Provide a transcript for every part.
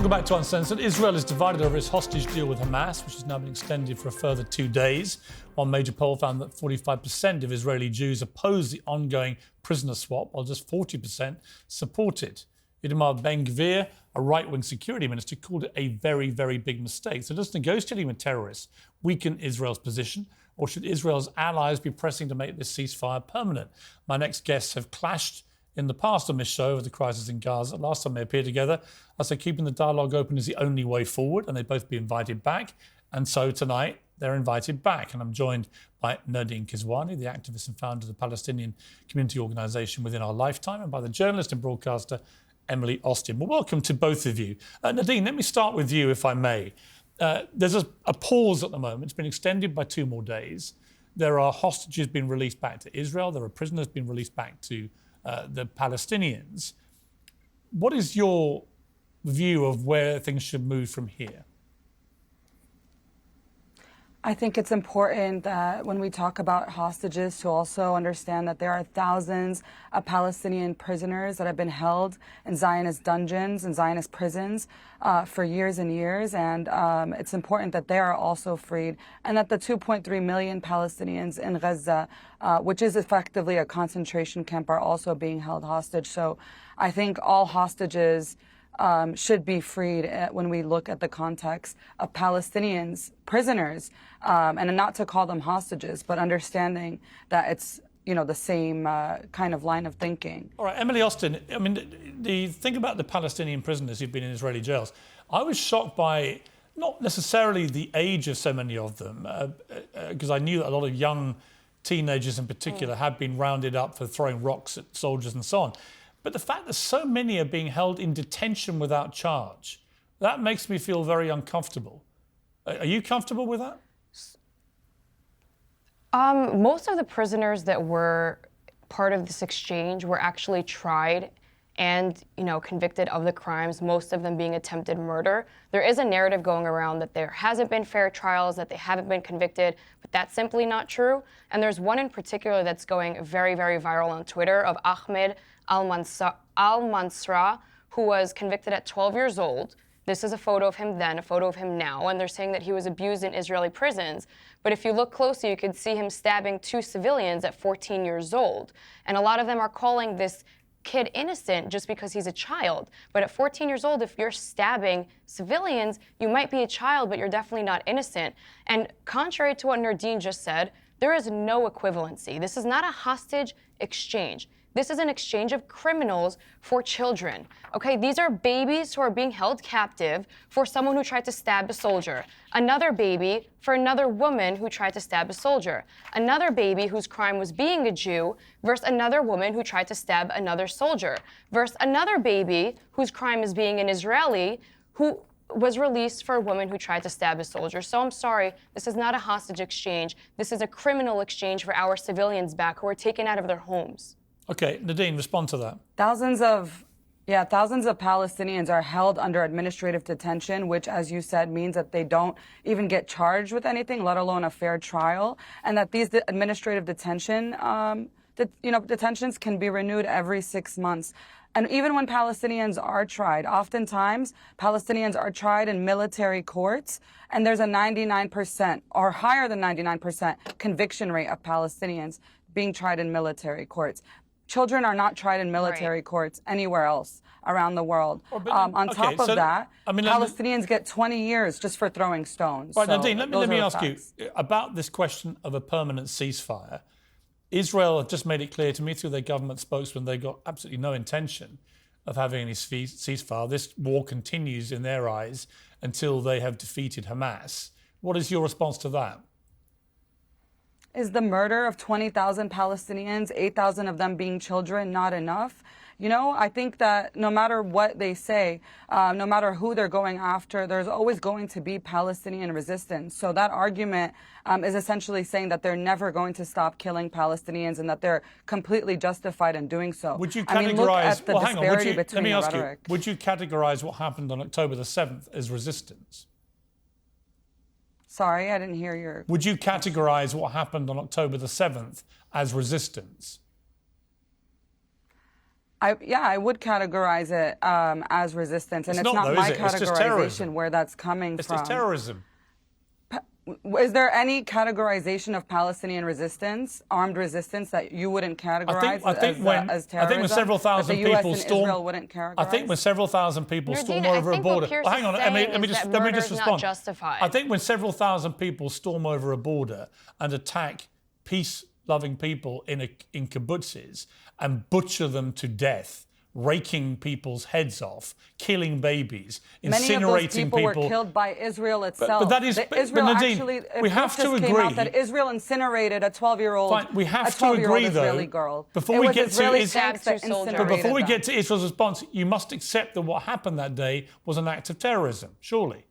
Welcome back to Uncensored. Israel is divided over its hostage deal with Hamas, which has now been extended for a further 2 days. One major poll found that 45% of Israeli Jews oppose the ongoing prisoner swap, while just 40% support it. Itamar Ben-Gvir, a right-wing security minister, called it a very, very big mistake. So does negotiating with terrorists weaken Israel's position, or should Israel's allies be pressing to make this ceasefire permanent? My next guests have clashed in the past on this show over the crisis in Gaza. Last time they appeared together, I said keeping the dialogue open is the only way forward, and they'd both be invited back. And so tonight, they're invited back. And I'm joined by Nerdeen Kiswani, the activist and founder of the Palestinian community organisation Within Our Lifetime, and by the journalist and broadcaster Emily Austin. Well, welcome to both of you. Nerdeen, let me start with you, if I may. There's a pause at the moment. It's been extended by 2 more days. There are hostages being released back to Israel. There are prisoners being released back to the Palestinians. What is your view of where things should move from here? I think it's important that when we talk about hostages to also understand that there are thousands of Palestinian prisoners that have been held in Zionist dungeons and Zionist prisons for years and years. And it's important that they are also freed, and that the 2.3 million Palestinians in Gaza, which is effectively a concentration camp, are also being held hostage. So I think all hostages should be freed when we look at the context of Palestinians, prisoners, and not to call them hostages, but understanding that it's, you know, the same kind of line of thinking. All right, Emily Austin, I mean, the thing about the Palestinian prisoners who've been in Israeli jails, I was shocked by not necessarily the age of so many of them, because I knew that a lot of young teenagers in particular had been rounded up for throwing rocks at soldiers and so on. But the fact that so many are being held in detention without charge, that makes me feel very uncomfortable. Are you comfortable with that? Most of the prisoners that were part of this exchange were actually tried and, convicted of the crimes, most of them being attempted murder. There is a narrative going around that there hasn't been fair trials, that they haven't been convicted, but that's simply not true. And there's one in particular that's going very, very viral on Twitter of Ahmed al-Mansra, who was convicted at 12 years old. This is a photo of him then, a photo of him now, and they're saying that he was abused in Israeli prisons. But if you look closely, you can see him stabbing 2 civilians at 14 years old. And a lot of them are calling this kid innocent just because he's a child. But at 14 years old, if you're stabbing civilians, you might be a child, but you're definitely not innocent. And contrary to what Nerdeen just said, there is no equivalency. This is not a hostage exchange. This is an exchange of criminals for children. Okay, these are babies who are being held captive for someone who tried to stab a soldier. Another baby for another woman who tried to stab a soldier. Another baby whose crime was being a Jew versus another woman who tried to stab another soldier. Versus another baby whose crime is being an Israeli who was released for a woman who tried to stab a soldier. So I'm sorry, this is not a hostage exchange. This is a criminal exchange for our civilians back who are taken out of their homes. Okay, Nerdeen, respond to that. Thousands of Palestinians are held under administrative detention, which, as you said, means that they don't even get charged with anything, let alone a fair trial, and that these administrative detentions can be renewed every 6 months. And even when Palestinians are tried, oftentimes Palestinians are tried in military courts, and there's a 99% or higher than 99% conviction rate of Palestinians being tried in military courts. Children are not tried in military courts anywhere else around the world. On top of that, Palestinians get 20 years just for throwing stones. Right, Nerdeen, let me ask you about this question of a permanent ceasefire. Israel have just made it clear to me through their government spokesman they've got absolutely no intention of having any ceasefire. This war continues in their eyes until they have defeated Hamas. What is your response to that? Is the murder of 20,000 Palestinians, 8,000 of them being children, not enough? I think that no matter what they say, no matter who they're going after, there's always going to be Palestinian resistance. So that argument is essentially saying that they're never going to stop killing Palestinians and that they're completely justified in doing so. Would you categorize, between the rhetoric. Would you categorize what happened on October the 7th as resistance? Sorry, I didn't hear your... Would you categorize what happened on October the 7th as resistance? I would categorize it as resistance, and it's not though, my is it? It's just categorization terrorism. where that's coming It's from. just terrorism. Is there any categorization of Palestinian resistance, armed resistance, that you wouldn't categorize I think when as terrorism? I think when several thousand that the US people and storm, Israel wouldn't categorize? I think when several thousand people storm Nerdeen, over a border. Piers Well, hang on, is let me saying just is that murder is respond. not justified. I think when several thousand people storm over a border and attack peace-loving people in kibbutzes and butcher them to death, raking people's heads off, killing babies, incinerating Many of those people were killed by Israel itself. But that is, Israel Nerdeen, actually, we have to came agree out that Israel incinerated a 12-year-old, Fine, we have a to agree, though, Israeli girl. before it we was get Israeli to tanks that soldier. incinerated But before we them. get to Israel's response, you must accept that what happened that day was an act of terrorism, surely.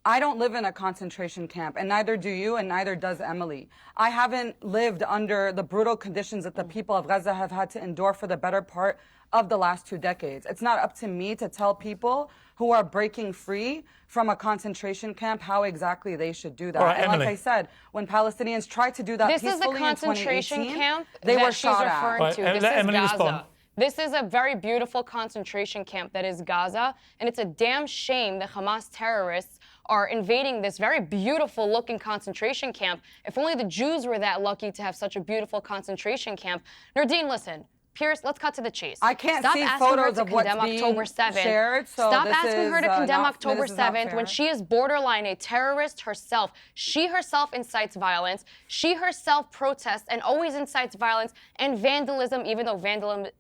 I don't live in a concentration camp, and neither do you, and neither does Emily. I haven't lived under the brutal conditions that the people of Gaza have had to endure for the better part of the last 2 decades. It's not up to me to tell people who are breaking free from a concentration camp how exactly they should do that. All right, and Emily. like I said, when Palestinians tried to do that This is the peacefully in concentration 2018, camp they that were she's shot at. referring Right, to. let This is Emily Gaza. respond. This is a very beautiful concentration camp that is Gaza, and it's a damn shame that Hamas terrorists are invading this very beautiful looking concentration camp. If only the Jews were that lucky to have such a beautiful concentration camp. Nerdeen, listen. Piers, let's cut to the chase. I can't Stop see asking photos her to of what's condemn being October 7th. shared, so Stop this asking her to is, condemn not- October this is not 7th when fair. she is borderline a terrorist herself. She herself incites violence. She herself protests and always incites violence and vandalism, even though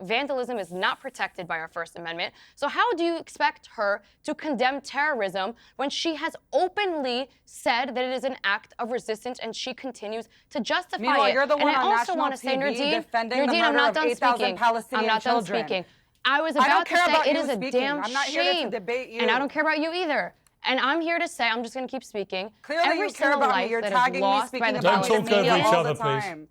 vandalism is not protected by our First Amendment. So how do you expect her to condemn terrorism when she has openly said that it is an act of resistance and she continues to justify Meanwhile, it? you're the one and I on also national want to say, TV Nerdeen, defending the Nerdeen, I'm murder not of done 8,000 speaking. Palestinian I'm not done children. speaking. I was I don't about to care say about it you is a speaking. damn I'm not here to shame. debate you. And I don't care about you either. And I'm here to say, I'm just going to keep speaking. Clearly every you care single about me. life You're that tagging is me lost by speaking the about Don't talk media over each all other, the please. time.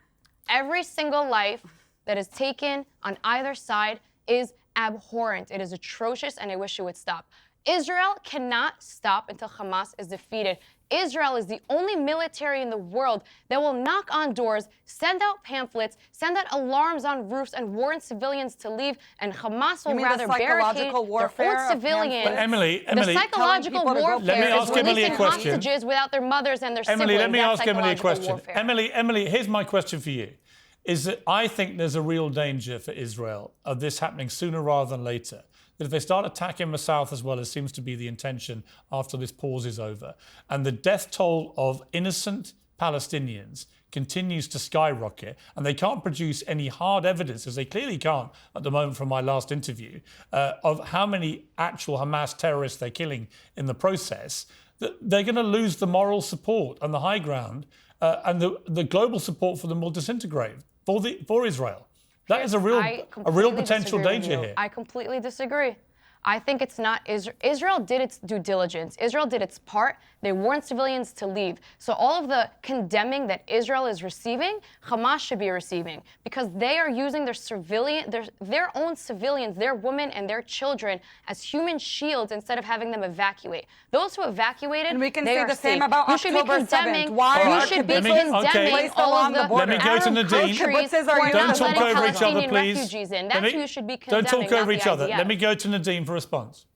every single life that is taken on either side is abhorrent. It is atrocious, and I wish it would stop. Israel cannot stop until Hamas is defeated. Israel is the only military in the world that will knock on doors, send out pamphlets, send out alarms on roofs, and warn civilians to leave. And Hamas will mean the rather barricade psychological warfare their own of civilians. pamphlets? Emily, The psychological Telling people to go warfare Let me is ask Emily a releasing question. hostages without their mothers and their siblings. Emily, let me That's ask Emily a psychological question. warfare. Emily, here's my question for you. Is that I think there's a real danger for Israel of this happening sooner rather than later. That if they start attacking the south as well, as seems to be the intention after this pause is over, and the death toll of innocent Palestinians continues to skyrocket, and they can't produce any hard evidence, as they clearly can't at the moment from my last interview, of how many actual Hamas terrorists they're killing in the process, that they're going to lose the moral support and the high ground, and the global support for them will disintegrate for Israel. That is a real potential disagree with danger you. here. I completely disagree. I think it's not Israel. Israel did its due diligence. Israel did its part. They warned civilians to leave. So all of the condemning that Israel is receiving, Hamas should be receiving, because they are using their own civilians, their women and their children as human shields instead of having them evacuate. Those who evacuated, And we can they say are the same safe. about You should be October 7th. condemning. Why You are should be kibbutz condemning placed all along of the border? Let me go to Arab Nerdeen. countries Kibbutzes are who are Don't not talk letting over each other, Palestinian please. refugees in. That's who you should be Don't condemning. talk over not each the other. IDF. Let me go to Nerdeen for response.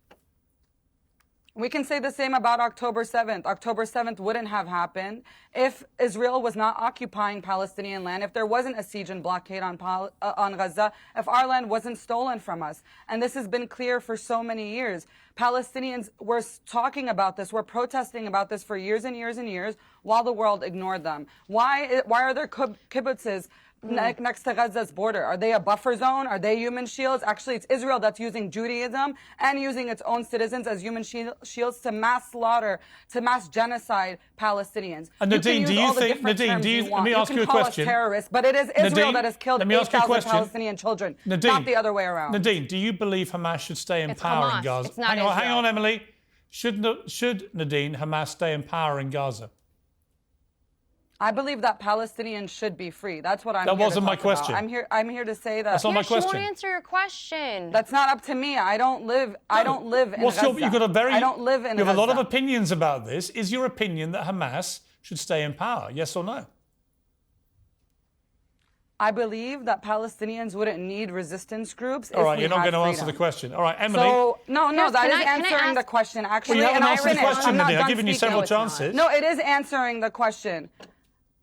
We can say the same about October 7th. October 7th wouldn't have happened if Israel was not occupying Palestinian land, if there wasn't a siege and blockade on Gaza, if our land wasn't stolen from us. And this has been clear for so many years. Palestinians were talking about this, were protesting about this for years and years and years, while the world ignored them. Why are there kibbutzes next to Gaza's border? Are they a buffer zone? Are they human shields? Actually, it's Israel that's using Judaism and using its own citizens as human shields to mass slaughter, to mass genocide Palestinians. And Nerdeen, do you think, Nerdeen, do you, let me ask you a call question. us terrorists, but it is Israel Nerdeen, that has killed let me ask you a 8,000 question. Palestinian children, Nerdeen, not the other way around. Nerdeen, do you believe Hamas should stay in It's power Hamas. in Gaza? It's not hang Israel. on, Emily. Should Nerdeen, Hamas stay in power in Gaza? I believe that Palestinians should be free. That's what I'm That here wasn't to my talk about. question. I'm here to say that. That's not my Yes, she won't question. answer your question. That's not up to me. I don't live in Gaza. You've got a very, I don't live in you have a lot of Gaza. opinions about this. Is your opinion that Hamas should stay in power? Yes or no? I believe that Palestinians wouldn't need resistance groups. All right, if we you're not had going to answer freedom. the question. All right, Emily. So, no, Piers, that can is I answering the ask- question, actually. Well, you haven't and answered the finished. question, I'm not Nadine. I've done given you speaking. several No, it's not. chances. No, it is answering the question.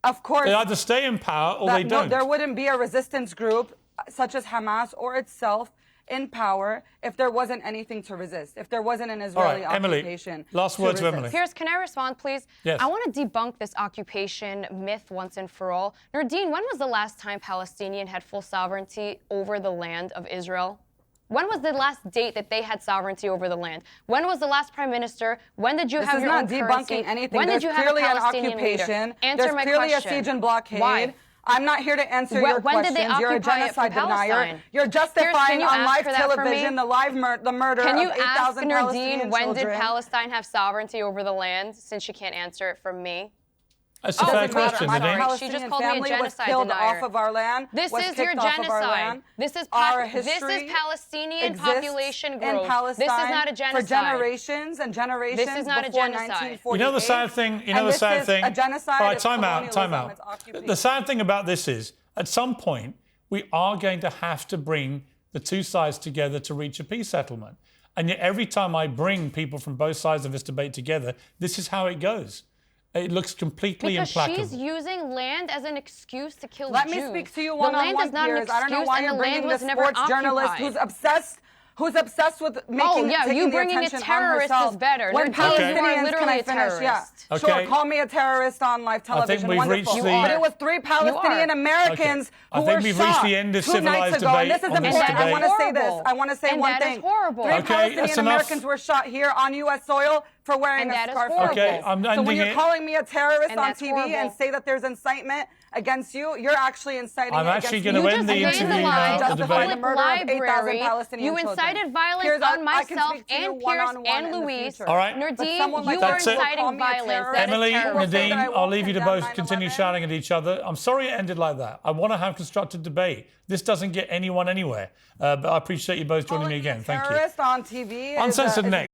Of course. They either stay in power or they don't. No, there wouldn't be a resistance group such as Hamas or itself in power if there wasn't anything to resist, if there wasn't an Israeli occupation. Emily, last words to Emily. Piers, can I respond, please? Yes. I want to debunk this occupation myth once and for all. Nerdeen, when was the last time Palestinian had full sovereignty over the land of Israel? When was the last date that they had sovereignty over the land? When was the last prime minister? When did you have your own currency? This is not debunking anything. When did you have a clearly an Palestinian occupation. leader? Answer There's my clearly question. a siege and blockade. Why? I'm not here to answer your When questions. did they You're a occupy it from genocide denier. Palestine? You're Piers, justifying can you on ask live her that for television me? the murder Can you of ask 8,000 Palestinian Nerdeen when children. did Palestine have sovereignty over the land, since she can't answer it from me? That's a fair question, My Nadine. Palestinian She just called me a family was genocide killed denier. off of our land. This was is your kicked off of our genocide. land. This is Our this history is Palestinian exists population in growth. Palestine This is not a genocide. for generations and generations This is not a before genocide. 1948. You know the sad thing? You know the sad thing? A genocide. All right, it's time out, time colonialism, out. it's occupation. The sad thing about this is, at some point, we are going to have to bring the two sides together to reach a peace settlement. And yet every time I bring people from both sides of this debate together, this is how it goes. It looks completely because implacable. she's using land as an excuse to kill Let Jews. me speak to you The one-on-one, land is not an Piers. I don't know excuse, why and you're the bringing land this was never sports journalist occupied. who's obsessed with making Oh, yeah, taking you the bringing a attention on terrorist herself. is better. When Nerdeen, you are Palestinians, literally can I a finish? Yeah. terrorist. Okay. Sure, call me a terrorist on live television. we've Wonderful. reached the- But it was 3 Palestinian Americans I who think were we've shot reached the end of 2 nights civilized ago. And debate this is on this important. I debate. want to say this. Horrible. I want to say And one that is thing. horrible. 3 Okay, that's Palestinian enough. Americans were shot here on U.S. soil for wearing And a that is scarf. horrible. Okay, I'm So when ending you're it. calling me a terrorist And on that's TV horrible. and say that there's incitement against you, you're actually inciting I'm it actually against going to me. end the You just interview now, vandalized the a debate. public The murder of 8,000 library. Palestinian You children. incited violence Piers, on I can myself speak to you and Piers one-on-one and in the Louise. future. All right. But Nerdeen, someone like you that are That's it. will call inciting me a violence. terrorist. That is Emily, terrorism. will say that I Nadine, I'll won't leave you to condemn both continue 9/11. shouting at each other. I'm sorry it ended like that. I want to have constructive debate. This doesn't get anyone anywhere. But I appreciate you both joining me again. Thank you. Terrorist on TV Uncensored is next.